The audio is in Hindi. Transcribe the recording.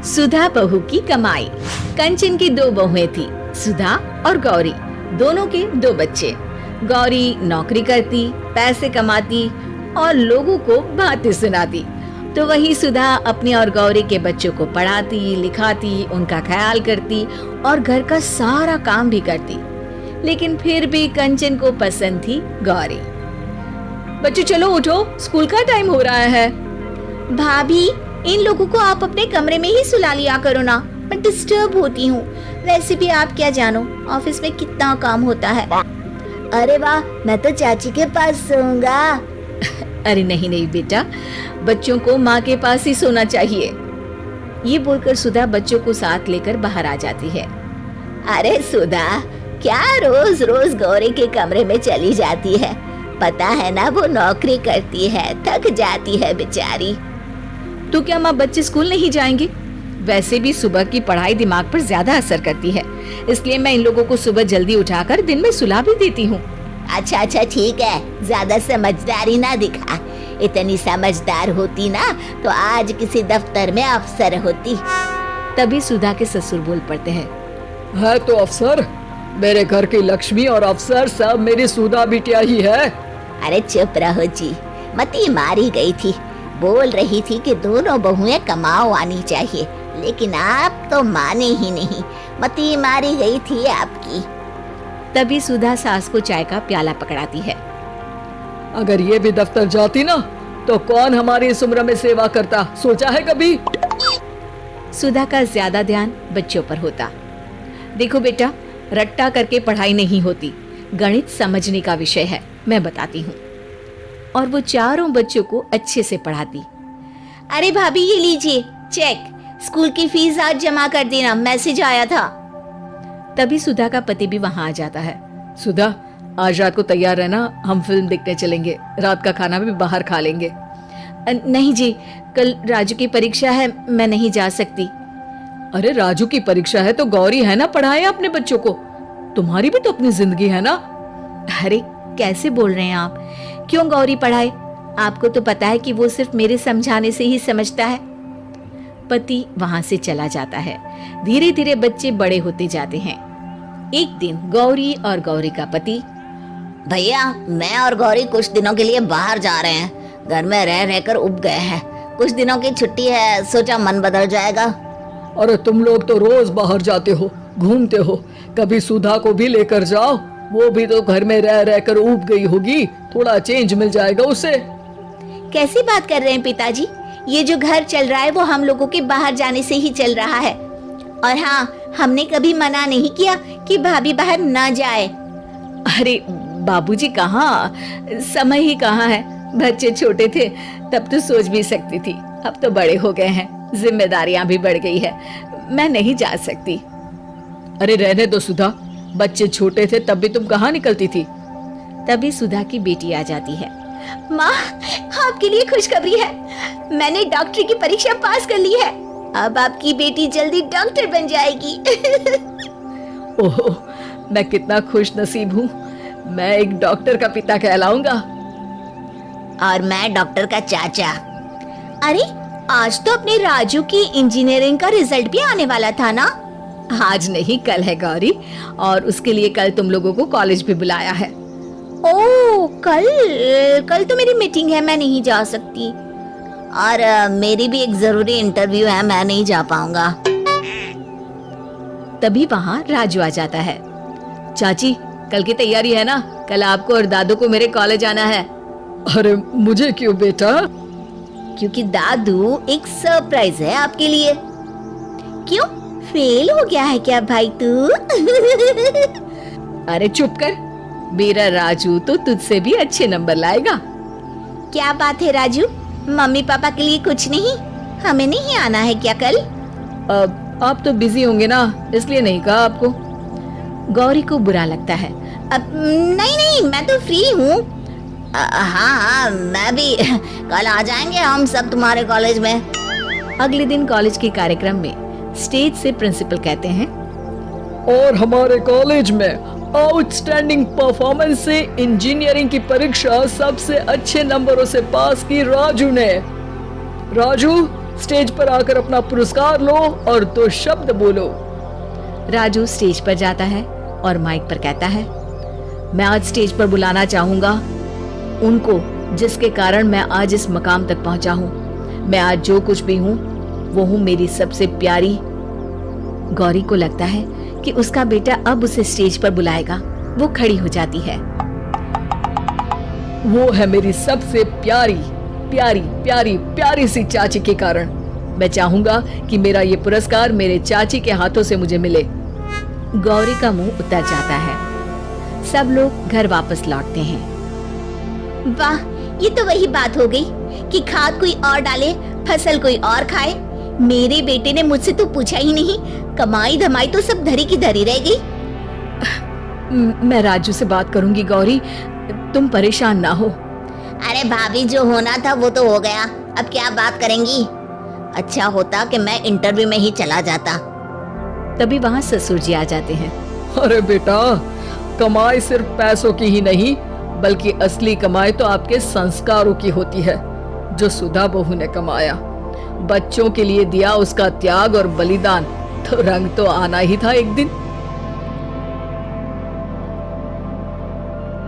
सुधा बहू की कमाई। कंचन की दो बहुएं थी, सुधा और गौरी। दोनों के दो बच्चे। गौरी नौकरी करती, पैसे कमाती और लोगों को बातें सुनाती, तो वही सुधा अपनी और गौरी के बच्चों को पढ़ाती, लिखाती, उनका ख्याल करती और घर का सारा काम भी करती। लेकिन फिर भी कंचन को पसंद थी गौरी। बच्चों चलो उठो, स्कूल का टाइम हो रहा है। भाभी, इन लोगों को आप अपने कमरे में ही सुला लिया करो ना, मैं डिस्टर्ब होती हूँ। वैसे भी आप क्या जानो ऑफिस में कितना काम होता है। अरे वाह, मैं तो चाची के पास सोऊंगा। अरे नहीं नहीं बेटा, बच्चों को माँ के पास ही सोना चाहिए। ये बोलकर सुधा बच्चों को साथ लेकर बाहर आ जाती है। अरे सुधा, क्या रोज रोज गौरी के कमरे में चली जाती है? पता है ना वो नौकरी करती है, थक जाती है बेचारी। तो क्या माँ बच्चे स्कूल नहीं जाएंगे? वैसे भी सुबह की पढ़ाई दिमाग पर ज्यादा असर करती है, इसलिए मैं इन लोगों को सुबह जल्दी उठाकर दिन में सुला भी देती हूँ। अच्छा ठीक है, ज्यादा समझदारी ना दिखा। इतनी समझदार होती ना तो आज किसी दफ्तर में अफसर होती। तभी सुधा के ससुर बोल पड़ते हैं, है तो अफसर, मेरे घर की लक्ष्मी और अफसर सब मेरी सुधा बिटिया ही है। अरे चुप रहो जी, मती मारी गई थी। बोल रही थी कि दोनों बहुएं कमाओ आनी चाहिए, लेकिन आप तो माने ही नहीं। मती मारी गई थी आपकी। तभी सुधा सास को चाय का प्याला पकड़ाती है। अगर ये भी दफ्तर जाती ना तो कौन हमारी इस उम्र में सेवा करता, सोचा है कभी? सुधा का ज्यादा ध्यान बच्चों पर होता। देखो बेटा, रट्टा करके पढ़ाई नहीं होती, गणित समझने का विषय है, मैं बताती हूँ। और वो चारों बच्चों को अच्छे से पढ़ाती। अरे भाभी, ये लीजिए चेक, स्कूल की फीस आज जमा कर देना, मैसेज आया था। तभी सुधा का पति भी वहां आ जाता है। सुधा, आज रात को तैयार रहना, हम फिल्म देखने चलेंगे, रात का खाना भी बाहर खा लेंगे। नहीं जी, कल राजू की परीक्षा है, मैं नहीं जा सकती। अरे राजू की परीक्षा है तो गौरी है ना, पढ़ाए अपने बच्चों को, तुम्हारी भी तो अपनी जिंदगी है ना। अरे कैसे बोल रहे हैं आप? क्यों गौरी पढ़ाए? आपको तो पता है कि वो सिर्फ मेरे समझाने से ही समझता है। पति वहां से चला जाता है। धीरे धीरे बच्चे बड़े होते जाते हैं। एक दिन गौरी और गौरी का पति, भैया मैं और गौरी कुछ दिनों के लिए बाहर जा रहे हैं, घर में रह रहकर उब गए हैं। कुछ दिनों की छुट्टी है, सोचा मन बदल जाएगा। अरे तुम लोग तो रोज बाहर जाते हो, घूमते हो, कभी सुधा को भी लेकर जाओ, वो भी तो घर में रह रहकर ऊब गई होगी, थोड़ा चेंज मिल जाएगा उसे। कैसी बात कर रहे हैं पिताजी? ये जो घर चल रहा है वो हम लोगों के बाहर जाने से ही चल रहा है। और हाँ, हमने कभी मना नहीं किया कि भाभी बाहर ना जाए। अरे बाबूजी कहाँ, समय ही कहाँ है। बच्चे छोटे थे तब तो सोच भी सकती थी, अब तो बड़े हो गए हैं, जिम्मेदारियां भी बढ़ गई है, मैं नहीं जा सकती। अरे रहने दो सुधा, बच्चे छोटे थे तब भी तुम कहाँ निकलती थी। तभी सुधा की बेटी आ जाती है। माँ, आपके लिए खुशखबरी है, मैंने डॉक्टरी की परीक्षा पास कर ली है। अब आपकी बेटी जल्दी डॉक्टर बन जाएगी। ओह, मैं कितना खुश नसीब हूँ, मैं एक डॉक्टर का पिता कहलाऊंगा। और मैं डॉक्टर का चाचा। अरे आज तो अपने राजू की इंजीनियरिंग का रिजल्ट भी आने वाला था ना? आज नहीं, कल है गौरी, और उसके लिए कल तुम लोगों को कॉलेज भी बुलाया है। ओह, कल तो मेरी मीटिंग है, मैं नहीं जा सकती। और मेरी भी एक जरूरी इंटरव्यू है, मैं नहीं जा पाऊंगा। तभी वहाँ राजू आ जाता है। चाची, कल की तैयारी है ना? कल आपको और दादू को मेरे कॉलेज आना है। अरे मुझे क्यों बेटा? क्योंकि दादू एक सरप्राइज है आपके लिए। क्यों, फेल हो गया है क्या भाई तू? अरे चुप कर, मेरा राजू तो तुझसे भी अच्छे नंबर लाएगा। क्या बात है राजू, मम्मी पापा के लिए कुछ नहीं? हमें नहीं आना है क्या कल? आप तो बिजी होंगे ना, इसलिए नहीं कहा आपको। गौरी को बुरा लगता है। अब नहीं, मैं तो फ्री हूँ। हाँ, मैं भी, कल आ जाएंगे हम सब तुम्हारे कॉलेज में। अगले दिन कॉलेज के कार्यक्रम में स्टेज से प्रिंसिपल कहते हैं, और हमारे कॉलेज में आउटस्टैंडिंग परफॉर्मेंस से इंजीनियरिंग की परीक्षा सबसे अच्छे नंबरों से पास की राजू ने। राजू, स्टेज पर आकर अपना पुरस्कार लो और 2 शब्द बोलो। राजू स्टेज पर जाता है और माइक पर कहता है, मैं आज स्टेज पर बुलाना चाहूंगा उनको जिसके कारण मैं आज इस मकाम तक पहुंचा हूं। मैं आज जो कुछ भी हूं वो हूं मेरी सबसे प्यारी। गौरी को लगता है कि उसका बेटा अब उसे स्टेज पर बुलाएगा। वो खड़ी हो जाती है। वो है मेरी सबसे प्यारी प्यारी प्यारी प्यारी सी चाची के कारण। मैं चाहूंगा कि मेरा ये पुरस्कार मेरे चाची के हाथों से मुझे मिले। गौरी का मुंह उतर जाता है। सब लोग घर वापस लौटते हैं। वाह, ये तो वही बात हो गई कि खाद कोई और डाले, फसल कोई और खाए। मेरे बेटे ने मुझसे तो पूछा ही नहीं, कमाई धमाई तो सब धरी की धरी रह गई। मैं राजू से बात करूंगी गौरी, तुम परेशान ना हो। अरे भाभी, जो होना था वो तो हो गया, अब क्या बात करेंगी। अच्छा होता कि मैं इंटरव्यू में ही चला जाता। तभी वहाँ ससुर जी आ जाते हैं। अरे बेटा, कमाई सिर्फ पैसों की ही नहीं बल्कि असली कमाई तो आपके संस्कारों की होती है, जो सुधा बहू ने कमाया। बच्चों के लिए दिया उसका त्याग और बलिदान, तो रंग तो आना ही था एक दिन।